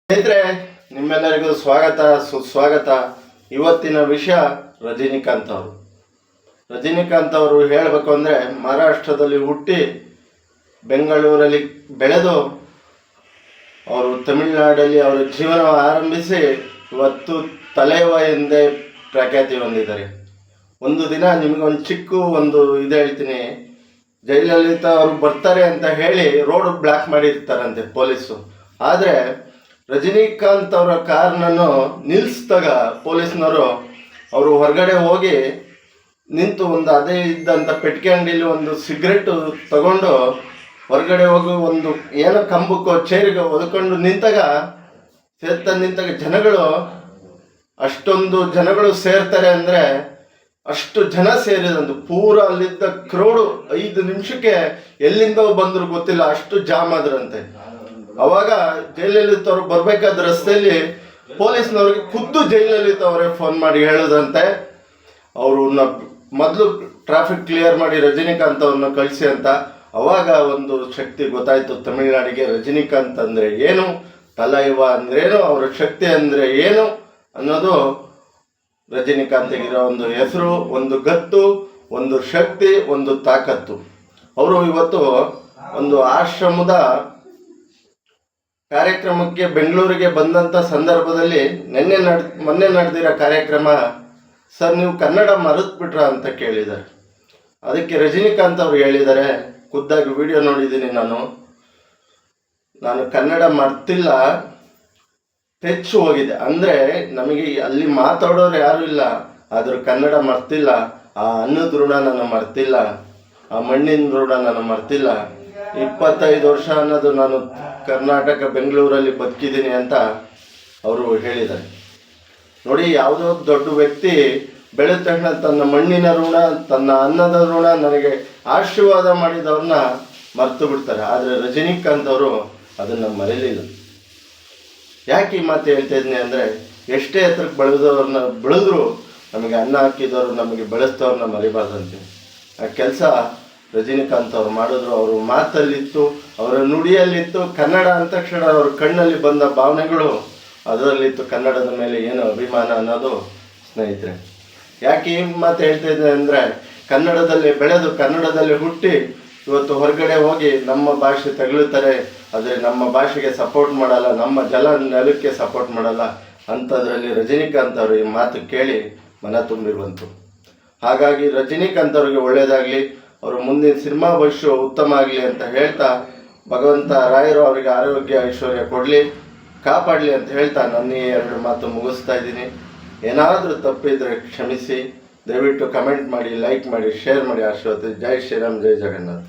ಸ್ನೇಹಿತರೆ, ನಿಮ್ಮೆಲ್ಲರಿಗೂ ಸ್ವಾಗತ ಸುಸ್ವಾಗತ. ಇವತ್ತಿನ ವಿಷಯ ರಜನಿಕಾಂತ್ ಅವರು. ರಜನಿಕಾಂತ್ ಅವರು ಹೇಳಬೇಕು ಅಂದರೆ ಮಹಾರಾಷ್ಟ್ರದಲ್ಲಿ ಹುಟ್ಟಿ ಬೆಂಗಳೂರಲ್ಲಿ ಬೆಳೆದು ಅವರು ತಮಿಳುನಾಡಲ್ಲಿ ಅವರ ಜೀವನ ಆರಂಭಿಸಿ ಇವತ್ತು ತಲೇವ ಎಂದೇ ಪ್ರಖ್ಯಾತಿ ಹೊಂದಿದ್ದಾರೆ. ಒಂದು ದಿನ ನಿಮಗೊಂದು ಇದು ಹೇಳ್ತೀನಿ. ಜಯಲಲಿತಾ ಅವರು ಬರ್ತಾರೆ ಅಂತ ಹೇಳಿ ರೋಡ್ ಬ್ಲಾಕ್ ಮಾಡಿರ್ತಾರಂತೆ ಪೊಲೀಸು. ಆದರೆ ರಜನಿಕಾಂತ್ ಅವರ ಕಾರ್ನನ್ನು ನಿಲ್ಲಿಸಿದಾಗ ಪೊಲೀಸ್ನವರು ಅವರು ಹೊರಗಡೆ ಹೋಗಿ ನಿಂತು ಅದೇ ಇದ್ದಂಥ ಪೆಟ್ಟಿಗೆ ಅಂಗಡಿಯಲ್ಲಿ ಒಂದು ಸಿಗರೇಟು ತಗೊಂಡು ಹೊರಗಡೆ ಹೋಗಿ ಏನೋ ಕಂಬಕ್ಕೋ ಚೇರಿಗೆ ಒದ್ಕೊಂಡು ನಿಂತಾಗ ಜನಗಳು ಅಷ್ಟೊಂದು ಜನಗಳು ಸೇರ್ತಾರೆ ಅಂದರೆ ಅಷ್ಟು ಜನ ಸೇರಿದಂದು ಪೂರ ಅಲ್ಲಿದ್ದ ಕ್ರೌಡು 5 ನಿಮಿಷಕ್ಕೆ ಎಲ್ಲಿಂದ ಬಂದರೂ ಗೊತ್ತಿಲ್ಲ, ಅಷ್ಟು ಜಾಮ್ ಆದ್ರಂತೆ. ಅವಾಗ ಜಯಲಲಿತಾ ಅವರು ಬರಬೇಕಾದ ರಸ್ತೆಯಲ್ಲಿ ಪೊಲೀಸ್ನವ್ರಿಗೆ ಖುದ್ದು ಜಯಲಲಿತಾ ಅವರೇ ಫೋನ್ ಮಾಡಿ ಹೇಳೋದಂತೆ, ಅವರು ಮೊದಲು ಟ್ರಾಫಿಕ್ ಕ್ಲಿಯರ್ ಮಾಡಿ ರಜನಿಕಾಂತ್ ಅವ್ರನ್ನ ಕಳಿಸಿ ಅಂತ. ಅವಾಗ ಒಂದು ಶಕ್ತಿ ಗೊತ್ತಾಯಿತು ತಮಿಳುನಾಡಿಗೆ. ರಜನಿಕಾಂತ್ ಅಂದರೆ ಏನು, ತಲೈವ ಅಂದ್ರೇನು, ಅವರ ಶಕ್ತಿ ಅಂದರೆ ಏನು ಅನ್ನೋದು ರಜನಿಕಾಂತ್ಗಿರೋ ಒಂದು ಹೆಸರು, ಒಂದು ಗತ್ತು, ಒಂದು ಶಕ್ತಿ, ಒಂದು ತಾಕತ್ತು. ಅವರು ಇವತ್ತು ಒಂದು ಆಶ್ರಮದ ಕಾರ್ಯಕ್ರಮಕ್ಕೆ ಬೆಂಗಳೂರಿಗೆ ಬಂದಂಥ ಸಂದರ್ಭದಲ್ಲಿ ಮೊನ್ನೆ ನಡೆದಿರೋ ಕಾರ್ಯಕ್ರಮ, ಸರ್ ನೀವು ಕನ್ನಡ ಮರೆತುಬಿಟ್ರ ಅಂತ ಕೇಳಿದ್ದಾರೆ. ಅದಕ್ಕೆ ರಜನಿಕಾಂತ್ ಅವರು ಹೇಳಿದ್ದಾರೆ, ಖುದ್ದಾಗಿ ವಿಡಿಯೋ ನೋಡಿದ್ದೀನಿ ನಾನು ಕನ್ನಡ ಮರ್ತಿಲ್ಲ, ಟಚ್ ಹೋಗಿದೆ. ಅಂದರೆ ನಮಗೆ ಅಲ್ಲಿ ಮಾತಾಡೋರು ಯಾರೂ ಇಲ್ಲ, ಆದರೂ ಕನ್ನಡ ಮರ್ತಿಲ್ಲ. ಆ ಅನ್ನದ ಋಣ ನಾನು ಮರ್ತಿಲ್ಲ, ಆ ಮಣ್ಣಿನ ಋಣ ನಾನು ಮರ್ತಿಲ್ಲ. 25 ವರ್ಷ ಅನ್ನೋದು ನಾನು ಕರ್ನಾಟಕ ಬೆಂಗಳೂರಲ್ಲಿ ಬದುಕಿದ್ದೀನಿ ಅಂತ ಅವರು ಹೇಳಿದ್ದಾರೆ. ನೋಡಿ, ಯಾವುದೋ ದೊಡ್ಡ ವ್ಯಕ್ತಿ ಬೆಳೆದ ತಕ್ಷಣ ತನ್ನ ಮಣ್ಣಿನ ಋಣ, ತನ್ನ ಅನ್ನದ ಋಣ, ನನಗೆ ಆಶೀರ್ವಾದ ಮಾಡಿದವ್ರನ್ನ ಮರ್ತು ಬಿಡ್ತಾರೆ. ಆದರೆ ರಜನಿಕಾಂತ್ ಅವರು ಅದನ್ನು ಮರೆಯಲಿಲ್ಲ. ಯಾಕೆ ಈ ಮಾತು ಹೇಳ್ತಾ ಇದ್ದೀನಿ ಅಂದರೆ, ಎಷ್ಟೇ ಎತ್ತರಕ್ಕೆ ಬೆಳೆದ್ರು ನಮಗೆ ಅನ್ನ ಹಾಕಿದವರು, ನಮಗೆ ಬೆಳೆಸ್ತವ್ರನ್ನ ಮರಿಬಾರ್ದಂತೆ. ಆ ಕೆಲಸ ರಜನಿಕಾಂತ್ ಅವ್ರು ಮಾಡಿದ್ರು. ಅವರು ಮಾತಲ್ಲಿತ್ತು, ಅವರ ನುಡಿಯಲ್ಲಿತ್ತು. ಕನ್ನಡ ಅಂದ ತಕ್ಷಣ ಅವ್ರ ಕಣ್ಣಲ್ಲಿ ಬಂದ ಭಾವನೆಗಳು ಅದರಲ್ಲಿತ್ತು. ಕನ್ನಡದ ಮೇಲೆ ಏನು ಅಭಿಮಾನ ಅನ್ನೋದು. ಸ್ನೇಹಿತರೆ, ಯಾಕೆ ಈ ಮಾತು ಹೇಳ್ತಾ ಇದ್ದೇನೆ ಅಂದರೆ, ಕನ್ನಡದಲ್ಲಿ ಬೆಳೆದು ಕನ್ನಡದಲ್ಲಿ ಹುಟ್ಟಿ ಇವತ್ತು ಹೊರಗಡೆ ಹೋಗಿ ನಮ್ಮ ಭಾಷೆ ತಗಲುತ್ತಾರೆ, ಆದರೆ ನಮ್ಮ ಭಾಷೆಗೆ ಸಪೋರ್ಟ್ ಮಾಡಲ್ಲ, ನಮ್ಮ ನೆಲಕ್ಕೆ ಸಪೋರ್ಟ್ ಮಾಡಲ್ಲ ಅಂಥದ್ರಲ್ಲಿ ರಜನಿಕಾಂತ್ ಅವರು ಈ ಮಾತು ಕೇಳಿ ಮನ ತುಂಬಿ ಬಂತು. ಹಾಗಾಗಿ ರಜನಿಕಾಂತ್ ಅವ್ರಿಗೆ ಒಳ್ಳೆಯದಾಗಲಿ, ಅವರು ಮುಂದಿನ ಸಿನಿಮಾ ಭವಿಷ್ಯ ಉತ್ತಮ ಆಗಲಿ ಅಂತ ಹೇಳ್ತಾ, ಭಗವಂತ ರಾಯರು ಅವರಿಗೆ ಆರೋಗ್ಯ ಐಶ್ವರ್ಯ ಕೊಡಲಿ, ಕಾಪಾಡಲಿ ಅಂತ ಹೇಳ್ತಾ ನನ್ನ ಈ 2 ಮಾತು ಮುಗಿಸ್ತಾ ಇದ್ದೀನಿ. ಏನಾದರೂ ತಪ್ಪಿದ್ರೆ ಕ್ಷಮಿಸಿ. ದಯವಿಟ್ಟು ಕಮೆಂಟ್ ಮಾಡಿ, ಲೈಕ್ ಮಾಡಿ, ಶೇರ್ ಮಾಡಿ. ಆಶೀರ್ವಾದ. ಜೈ ಶ್ರೀರಾಮ್, ಜೈ ಜಗನ್ನಾಥ್.